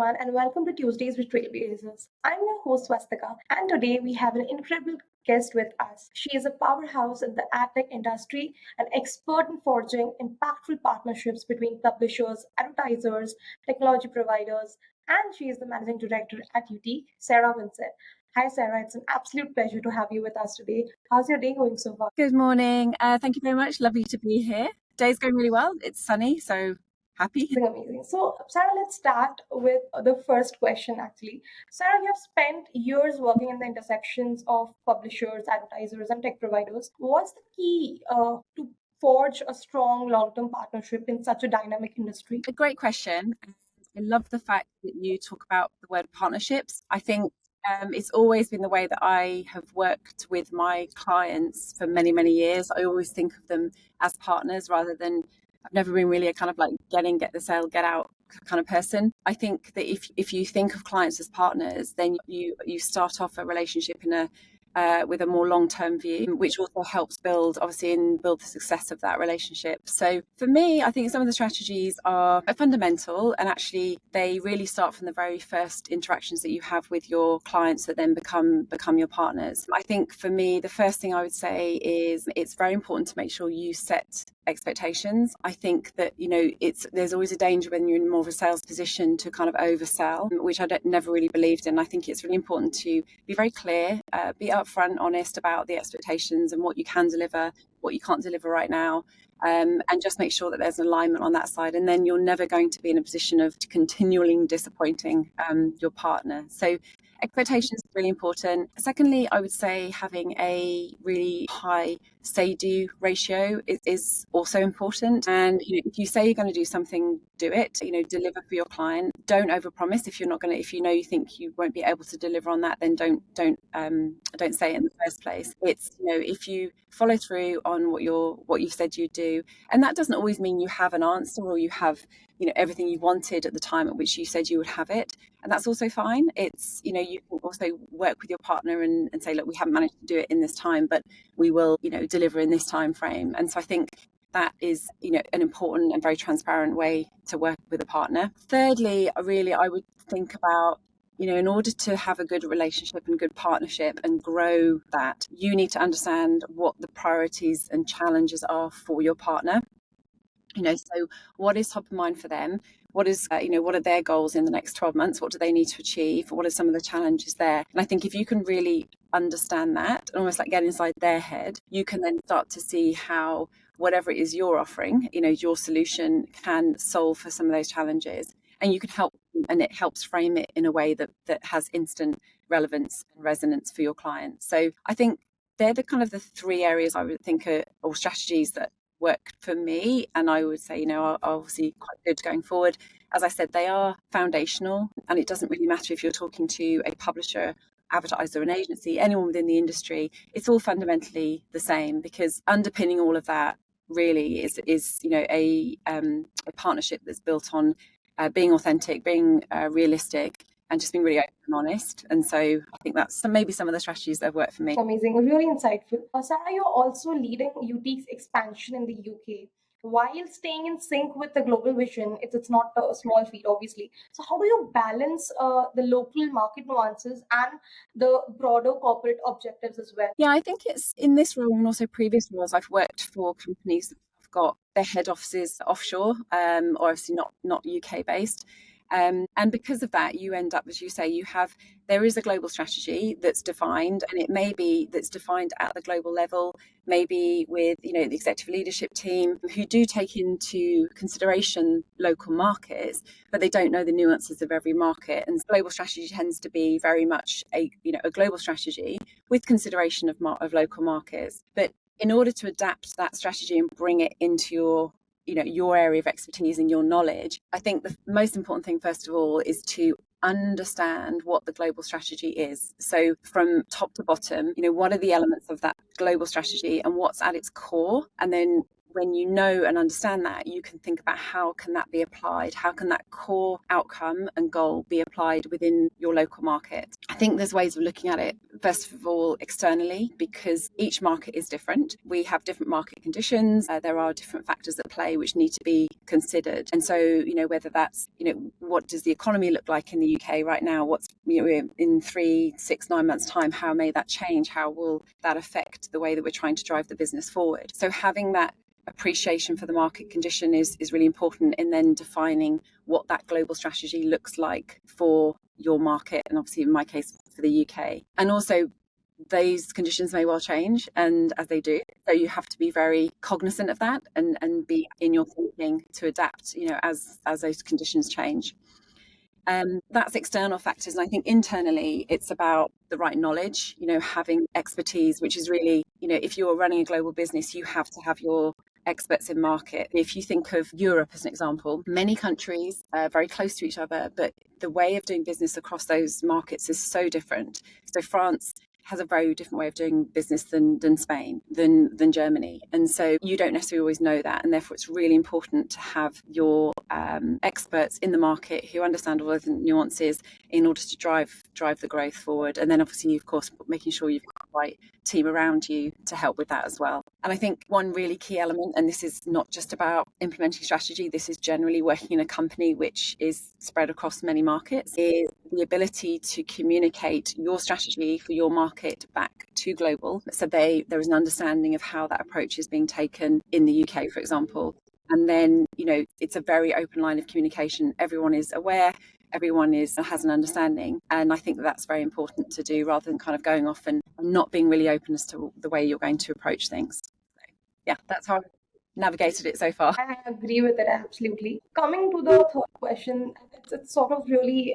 everyone, and welcome to Tuesdays with Trailblazers. I'm your host, Swastika, and today we have an incredible guest with us. She is a powerhouse in the Adtech industry, an expert in forging impactful partnerships between publishers, advertisers, technology providers, and she is the managing director at Utiq, Sara Vincent. Hi, Sarah. It's an absolute pleasure to have you with us today. How's your day going so far? Good morning. Thank you very much. Lovely to be here. Day's going really well. It's sunny, so happy. Amazing. So, Sarah, let's start with the first question actually. Sarah, you have spent years working in the intersections of publishers, advertisers, and tech providers. What's the key to forge a strong long-term partnership in such a dynamic industry? A great question. I love the fact that you talk about the word partnerships. I think it's always been the way that I have worked with my clients for many, many years. I always think of them as partners rather than, I've never been really a kind of like get the sale, get out kind of person. I think that if you think of clients as partners, then you start off a relationship in with a more long-term view, which also helps build the success of that relationship. So for me, I think some of the strategies are fundamental, and actually they really start from the very first interactions that you have with your clients that then become your partners. I think for me, the first thing I would say is it's very important to make sure you set expectations. I think that, there's always a danger when you're in more of a sales position to kind of oversell, which I never really believed in. I think it's really important to be very clear, be upfront, honest about the expectations and what you can deliver, what you can't deliver right now, and just make sure that there's an alignment on that side. And then you're never going to be in a position of continually disappointing your partner. So expectations are really important. Secondly, I would say having a really high say-do ratio is also important. And if you say you're going to do something, do it. Deliver for your client. Don't overpromise. If you think you won't be able to deliver on that, then don't say it in the first place. It's if you follow through on what you've said you do, and that doesn't always mean you have an answer or you have everything you wanted at the time at which you said you would have it, and that's also fine. It's you can also work with your partner and say, look, we haven't managed to do it in this time, but we will deliver in this time frame. And so I think that is an important and very transparent way to work with a partner. Thirdly, I would think about in order to have a good relationship and good partnership and grow that, you need to understand what the priorities and challenges are for your partner. So what is top of mind for them? What is, what are their goals in the next 12 months? What do they need to achieve? What are some of the challenges there? And I think if you can really understand that, and almost like get inside their head, you can then start to see how whatever it is you're offering, your solution can solve for some of those challenges. And you can help, and it helps frame it in a way that has instant relevance and resonance for your clients. So I think they're the three areas I would think or strategies that work for me, and I would say are obviously quite good going forward. As I said, they are foundational, and it doesn't really matter if you're talking to a publisher, advertiser, an agency, anyone within the industry. It's all fundamentally the same, because underpinning all of that really is a partnership that's built on being authentic, being realistic, and just being really open and honest. And so I think that's maybe some of the strategies that have worked for me. Amazing, really insightful. Sarah, you're also leading Utiq's expansion in the UK while staying in sync with the global vision. It's not a small feat, obviously. So how do you balance the local market nuances and the broader corporate objectives as well? Yeah, I think it's in this role and also previous roles, I've worked for companies that have got their head offices offshore, or obviously not UK based. And because of that, you end up, as you say, there is a global strategy that's defined, and it may be that's defined at the global level, maybe with, the executive leadership team who do take into consideration local markets, but they don't know the nuances of every market. And global strategy tends to be very much a global strategy with consideration of local markets. But in order to adapt that strategy and bring it into your area of expertise and your knowledge, I think the most important thing, first of all, is to understand what the global strategy is. So from top to bottom, what are the elements of that global strategy and what's at its core? And then when you know and understand that, you can think about how can that be applied? How can that core outcome and goal be applied within your local market? I think there's ways of looking at it, first of all, externally, because each market is different. We have different market conditions. There are different factors at play which need to be considered. And so, whether that's, what does the economy look like in the UK right now? What's, in 3, 6, 9 months' time, how may that change? How will that affect the way that we're trying to drive the business forward? So having that appreciation for the market condition is really important in then defining what that global strategy looks like for your market, and obviously in my case for the UK. And also those conditions may well change, and as they do, so you have to be very cognizant of that and be in your thinking to adapt, as those conditions change. That's external factors. And I think internally, it's about the right knowledge, having expertise, which is really, if you're running a global business, you have to have your experts in market. If you think of Europe as an example, many countries are very close to each other, but the way of doing business across those markets is so different. So France has a very different way of doing business than Spain, than Germany. And so you don't necessarily always know that. And therefore, it's really important to have your experts in the market who understand all of the nuances in order to drive the growth forward. And then obviously, of course, making sure you've got the right team around you to help with that as well. And I think one really key element, and this is not just about implementing strategy, this is generally working in a company which is spread across many markets, is the ability to communicate your strategy for your market back to global. So there is an understanding of how that approach is being taken in the UK, for example. And then, it's a very open line of communication. Everyone is aware, everyone has an understanding. And I think that's very important to do, rather than kind of going off and not being really open as to the way you're going to approach things. So, yeah, that's how I've navigated it so far. I agree with it, absolutely. Coming to the third question, it's sort of really,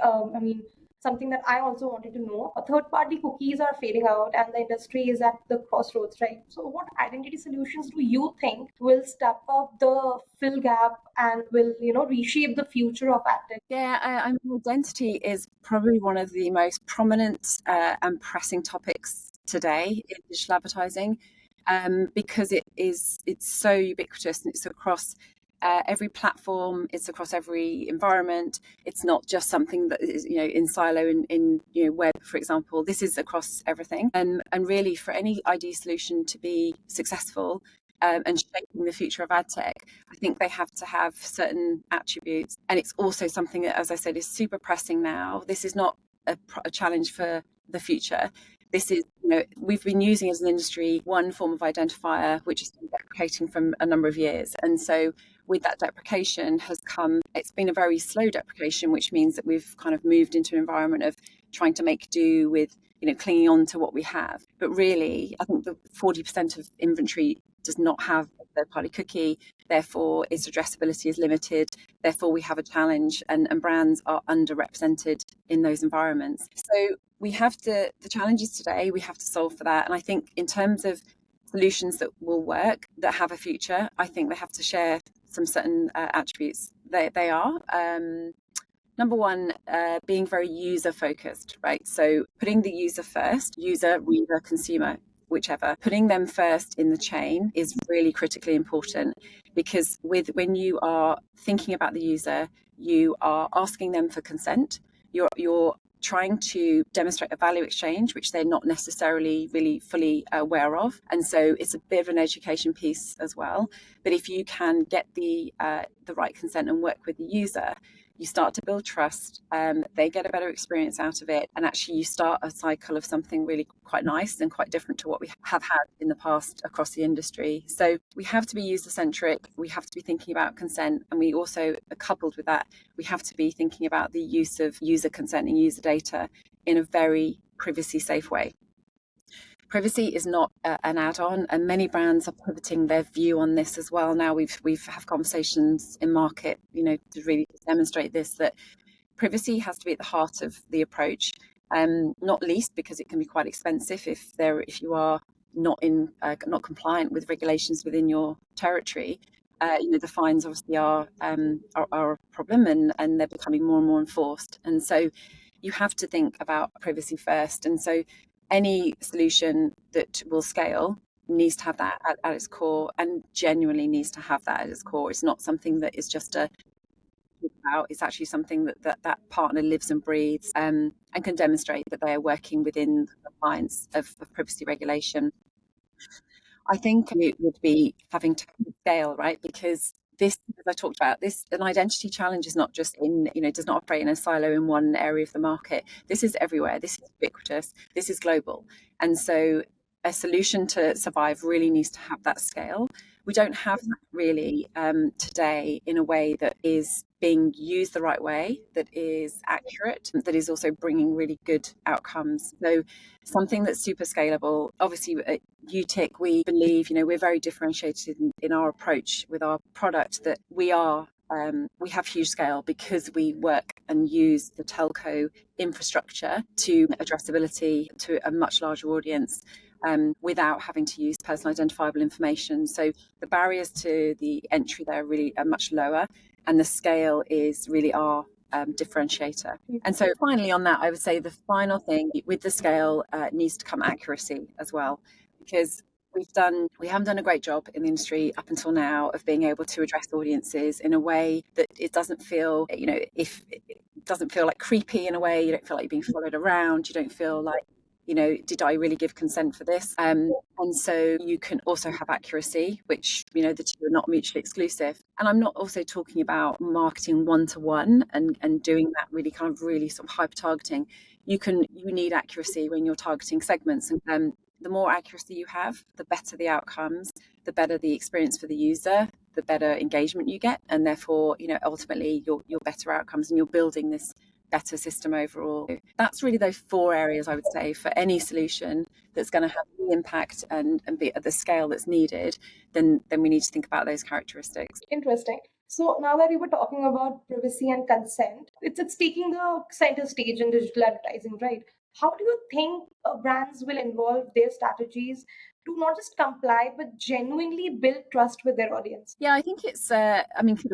something that I also wanted to know. Third-party cookies are fading out and the industry is at the crossroads, right? So what identity solutions do you think will step up the fill gap and will, reshape the future of Adtech? Yeah, identity is probably one of the most prominent and pressing topics today in digital advertising, because it's so ubiquitous and it's across every platform, it's across every environment. It's not just something that is, in silo in web, for example. This is across everything. And really, for any ID solution to be successful and shaping the future of Adtech, I think they have to have certain attributes. And it's also something that, as I said, is super pressing now. This is not a challenge for the future. This is, we've been using as an industry one form of identifier, which has been deprecating from a number of years. And so with that deprecation it's been a very slow deprecation, which means that we've kind of moved into an environment of trying to make do with, clinging on to what we have. But really, I think the 40% of inventory does not have a third-party cookie. Therefore, its addressability is limited. Therefore, we have a challenge, and brands are underrepresented in those environments. So we have the challenges today, we have to solve for that. And I think in terms of solutions that will work, that have a future, I think they have to share some certain attributes. They are. Number one, being very user focused, right? So putting the user first, user, reader, consumer, whichever, putting them first in the chain is really critically important, because when you are thinking about the user, you are asking them for consent. You're trying to demonstrate a value exchange, which they're not necessarily really fully aware of. And so it's a bit of an education piece as well. But if you can get the right consent and work with the user, you start to build trust, they get a better experience out of it, and actually you start a cycle of something really quite nice and quite different to what we have had in the past across the industry. So we have to be user-centric, we have to be thinking about consent, and we also, coupled with that, we have to be thinking about the use of user consent and user data in a very privacy-safe way. Privacy is not an add-on, and many brands are pivoting their view on this as well. Now we've had conversations in market, to really demonstrate this, that privacy has to be at the heart of the approach, not least because it can be quite expensive if you are not compliant with regulations within your territory. The fines obviously are a problem, and they're becoming more and more enforced. And so you have to think about privacy first. And so any solution that will scale needs to have that at its core, and genuinely needs to have that at its core. It's not something that is just a about. It's actually something that partner lives and breathes, and can demonstrate that they are working within the compliance of privacy regulation. I think it would be having to scale, right? Because this, as I talked about, an identity challenge is not just does not operate in a silo in one area of the market. This is everywhere. This is ubiquitous. This is global. And so a solution to survive really needs to have that scale. We don't have that really today in a way that is being used the right way, that is accurate, that is also bringing really good outcomes. So something that's super scalable. Obviously, at Utiq, we believe, we're very differentiated in our approach with our product, that we have huge scale because we work and use the telco infrastructure to addressability to a much larger audience. Without having to use personal identifiable information. So the barriers to the entry there really are much lower, and the scale is really our differentiator. And so finally on that, I would say the final thing with the scale needs to come accuracy as well, because we haven't done a great job in the industry up until now of being able to address audiences in a way that it doesn't feel, if it doesn't feel like creepy in a way, you don't feel like you're being followed around, you don't feel like, did I really give consent for this? And so you can also have accuracy, which, the two are not mutually exclusive. And I'm not also talking about marketing one-to-one and doing that really sort of hyper targeting. You need accuracy when you're targeting segments. And the more accuracy you have, the better the outcomes, the better the experience for the user, the better engagement you get. And therefore, ultimately your better outcomes, and you're building this better system overall. That's really those 4 areas I would say for any solution that's going to have the impact and be at the scale that's needed. Then we need to think about those characteristics. Interesting. So now that you were talking about privacy and consent, it's taking the center stage in digital advertising, right? How do you think brands will involve their strategies to not just comply but genuinely build trust with their audience? Yeah, I think it's the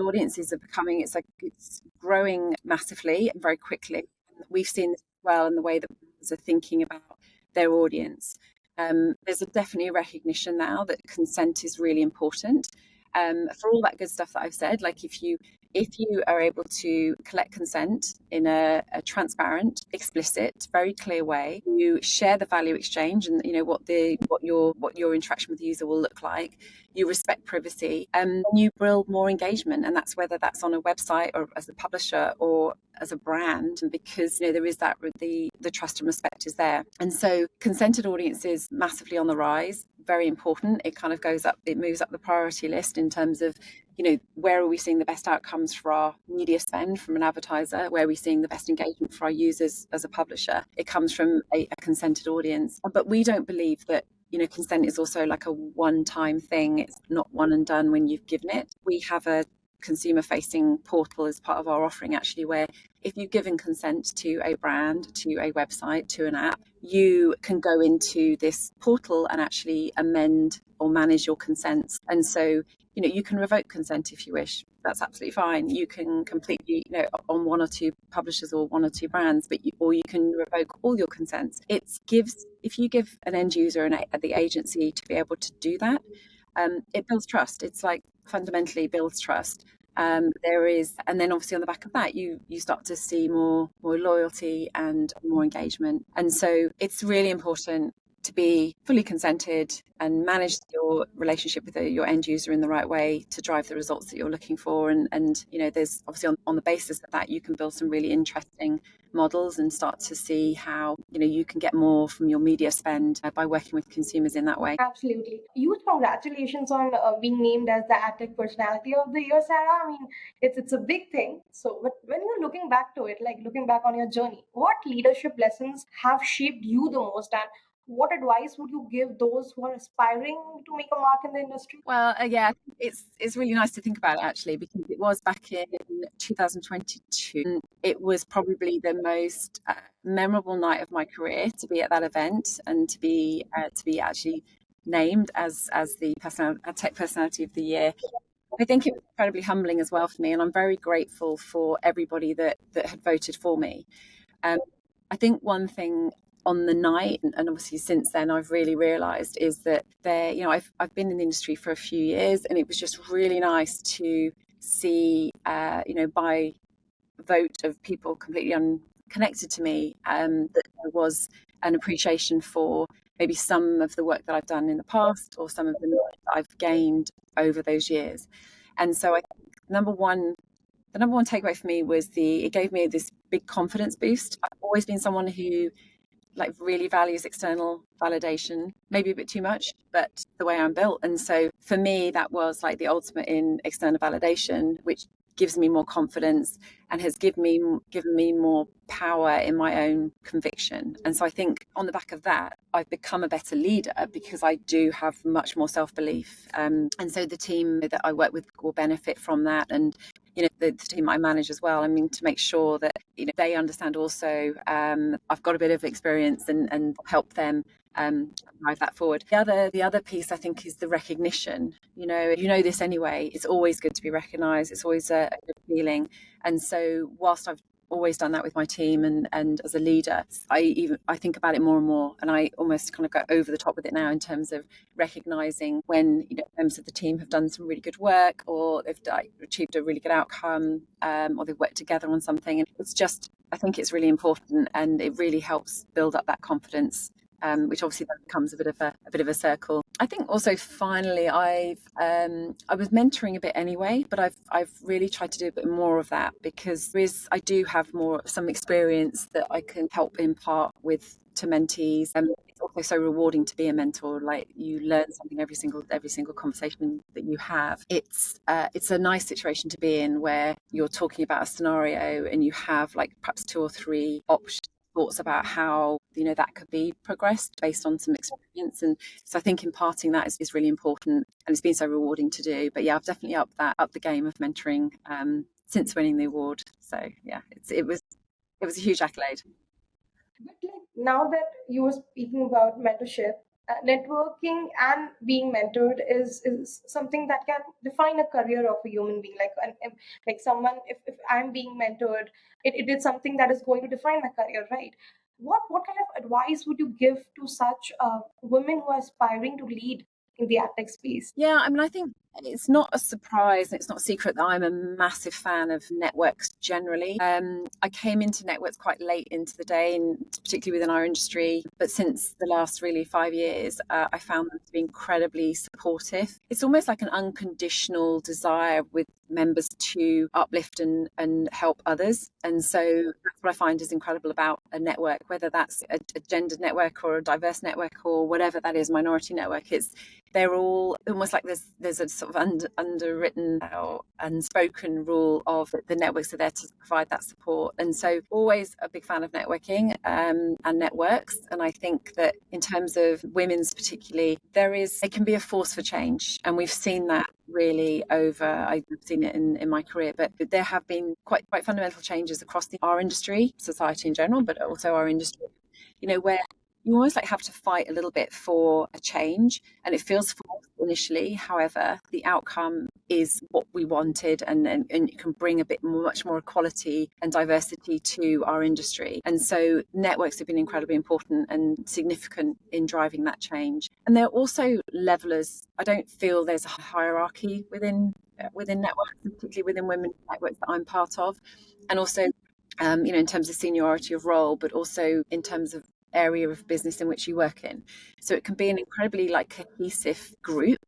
audiences are becoming, it's growing massively and very quickly. We've seen this as well in the way that brands are thinking about their audience. There's definitely a recognition now that consent is really important. For all that good stuff that I've said, like if you are able to collect consent in a transparent, explicit, very clear way, you share the value exchange and what your interaction with the user will look like. You respect privacy, and you build more engagement, and that's whether that's on a website or as a publisher or as a brand, because there is that the trust and respect is there. And so consented audiences massively on the rise. Very important. It moves up the priority list in terms of, where are we seeing the best outcomes for our media spend from an advertiser? Where are we seeing the best engagement for our users as a publisher? It comes from a consented audience. But we don't believe that, consent is also like a one-time thing. It's not one and done when you've given it. We have a consumer-facing portal as part of our offering, actually, where if you've given consent to a brand, to a website, to an app, you can go into this portal and actually amend or manage your consents. And so, you can revoke consent if you wish. That's absolutely fine. You can completely, on 1 or 2 publishers or 1 or 2 brands, or you can revoke all your consents. If you give an end user and the agency to be able to do that, it builds trust. It's like fundamentally builds trust. And then obviously on the back of that, you start to see more loyalty and more engagement. And so it's really important to be fully consented and manage your relationship with your end user in the right way to drive the results that you're looking for. And there's obviously on the basis of that, you can build some really interesting models and start to see how you can get more from your media spend by working with consumers in that way. Absolutely. Huge congratulations on being named as the Adtech Personality of the Year, Sarah. I mean, it's a big thing. So, but when you're looking back to it, like looking back on your journey, what leadership lessons have shaped you the most, and what advice would you give those who are aspiring to make a mark in the industry? Well, yeah, it's really nice to think about it, actually, because it was back in 2022. It was probably the most memorable night of my career to be at that event and to be actually named as the Adtech Personality of the Year. I think it was incredibly humbling as well for me, and I'm very grateful for everybody that had voted for me. I think one thing on the night, and obviously since then I've really realized is that I've been in the industry for a few years, and it was just really nice to see by vote of people completely unconnected to me, that there was an appreciation for maybe some of the work that I've done in the past, or some of the knowledge that I've gained over those years. And so I think the number one takeaway for me was it gave me this big confidence boost. I've always been someone who really values external validation, maybe a bit too much, but the way I'm built. And so for me, that was like the ultimate in external validation, which gives me more confidence and has given me more power in my own conviction. And so I think on the back of that, I've become a better leader because I do have much more self-belief. And so the team that I work with will benefit from that. And the team I manage as well. I mean, to make sure that they understand also, I've got a bit of experience and help them drive that forward. The other piece I think is the recognition. You know this anyway. It's always good to be recognised. It's always a good feeling. And so whilst I've always done that with my team and as a leader, I think about it more and more, and I almost kind of go over the top with it now in terms of recognizing when members of the team have done some really good work, or they've achieved a really good outcome, or they've worked together on something. And I think it's really important, and it really helps build up that confidence, which obviously then becomes a bit of a circle. I think also finally I was mentoring a bit anyway, but I've really tried to do a bit more of that because I do have some experience that I can help impart to mentees. It's also so rewarding to be a mentor. Like, you learn something every single conversation that you have. It's a nice situation to be in where you're talking about a scenario and you have like perhaps 2 or 3 options, thoughts about how that could be progressed based on some experience. And so I think imparting that is really important, and it's been so rewarding to do. But yeah, I've definitely upped the game of mentoring since winning the award. So yeah, it was a huge accolade. But now that you were speaking about mentorship, networking and being mentored is something that can define a career of a human being. Like someone, if I'm being mentored, it is something that is going to define my career, right? What kind of advice would you give to such women who are aspiring to lead in the ad tech space? Yeah, I mean, I think it's not a surprise and it's not a secret that I'm a massive fan of networks generally. I came into networks quite late into the day, and particularly within our industry. But since the last really 5 years, I found them to be incredibly supportive. It's almost like an unconditional desire with members to uplift and help others. And so that's what I find is incredible about a network, whether that's a gendered network or a diverse network or whatever that is, minority network. They're all almost like there's a sort of underwritten or unspoken rule of the networks are there to provide that support. And so always a big fan of networking and networks. And I think that in terms of women's particularly, it can be a force for change. And we've seen that really I've seen it in my career, but there have been quite fundamental changes across our industry, society in general, but also our industry, where you almost have to fight a little bit for a change, and it feels forced initially. However, the outcome is what we wanted, and it can bring much more equality and diversity to our industry. And so networks have been incredibly important and significant in driving that change. And they're also levelers. I don't feel there's a hierarchy within networks, particularly within women's networks that I'm part of, and also in terms of seniority of role, but also in terms of area of business in which you work in. So it can be an incredibly cohesive group.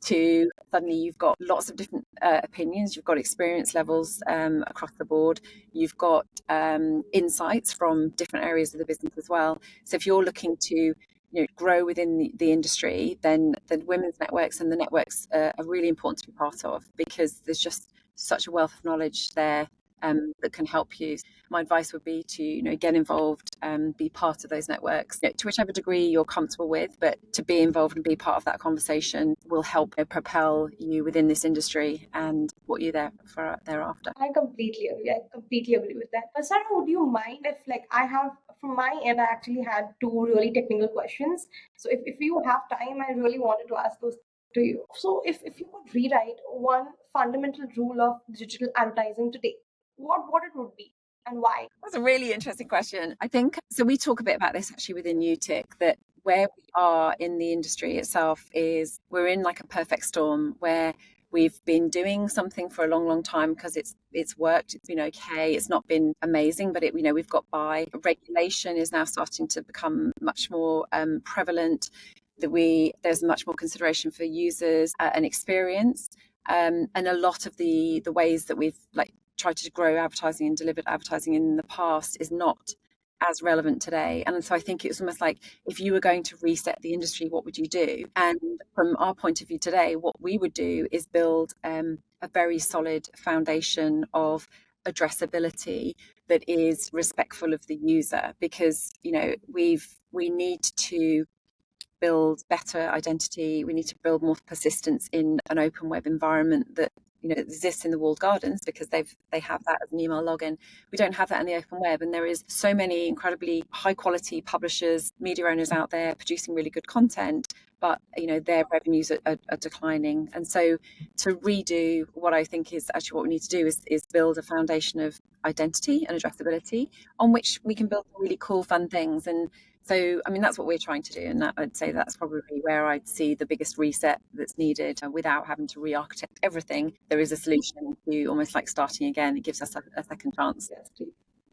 To suddenly you've got lots of different opinions, you've got experience levels across the board, you've got insights from different areas of the business as well. So if you're looking to grow within the industry, then the women's networks and the networks are really important to be part of, because there's just such a wealth of knowledge there that can help you. My advice would be to get involved and be part of those networks to whichever degree you're comfortable with, but to be involved and be part of that conversation will help propel you within this industry and support you there for thereafter. I completely agree with that. Sarah, would you mind if I have from my end, I actually had 2 really technical questions. So if you have time, I really wanted to ask those to you. So if you could rewrite one fundamental rule of digital advertising today, what it would be? and why? That's a really interesting question. I think so. We talk a bit about this actually within Utiq, that where we are in the industry itself is we're in like a perfect storm where we've been doing something for a long, long time because it's worked. It's been okay. It's not been amazing, but we've got by. Regulation is now starting to become much more prevalent. There's much more consideration for users and experience. And a lot of the ways that we've like tried to grow advertising and delivered advertising in the past is not as relevant today. And so I think it's almost like if you were going to reset the industry, what would you do? And from our point of view today, what we would do is build a very solid foundation of addressability that is respectful of the user, because we need to build better identity. We need to build more persistence in an open web environment that exists in the walled gardens, because they have that as an email login. We don't have that in the open web, and there is so many incredibly high quality publishers, media owners out there producing really good content, but their revenues are declining. And so to redo, what I think is actually what we need to do is build a foundation of identity and addressability on which we can build really cool, fun things. And so, I mean, that's what we're trying to do. And I'd say that's probably where I'd see the biggest reset that's needed without having to re-architect everything. There is a solution to almost like starting again. It gives us a second chance. Yes,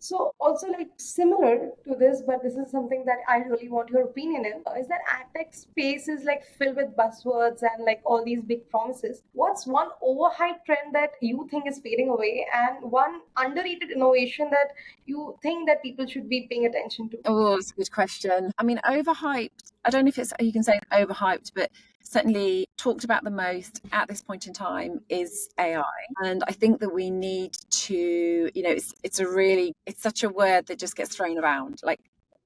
so also like similar to this, but this is something that I really want your opinion in, is that Adtech space is like filled with buzzwords and like all these big promises. What's one overhyped trend that you think is fading away, and one underrated innovation that you think that people should be paying attention to? Oh, that's a good question. I mean, overhyped, I don't know if you can say overhyped, but certainly talked about the most at this point in time is AI. And I think that we need to, it's such a word that just gets thrown around like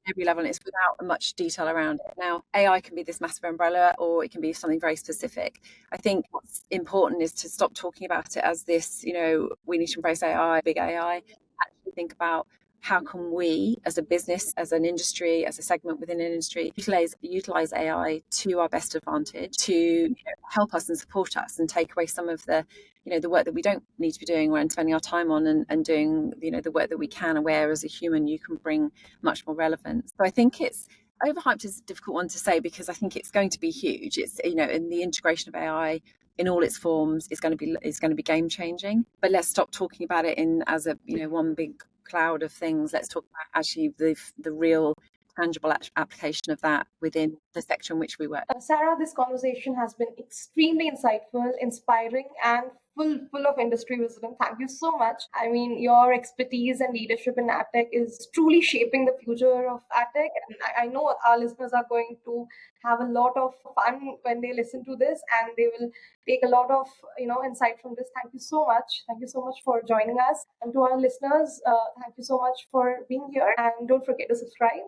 every level, and it's without much detail around it. Now, AI can be this massive umbrella, or it can be something very specific. I think what's important is to stop talking about it as this, we need to embrace AI, big AI. Actually think about how can we as a business, as an industry, as a segment within an industry, utilize AI to our best advantage to help us and support us and take away some of the the work that we don't need to be doing and spending our time on, and doing the work that we can, and where as a human you can bring much more relevance. So I think it's overhyped is a difficult one to say, because I think it's going to be huge. It's in the integration of AI in all its forms is going to be game changing. But let's stop talking about it as a one big cloud of things. Let's talk about actually the real tangible application of that within the sector in which we work. Sara, this conversation has been extremely insightful, inspiring, and full of industry wisdom. Thank you so much. I mean, your expertise and leadership in Adtech is truly shaping the future of Adtech, and I know our listeners are going to have a lot of fun when they listen to this, and they will take a lot of insight from this. Thank you so much. Thank you so much for joining us, and to our listeners, thank you so much for being here, and don't forget to subscribe.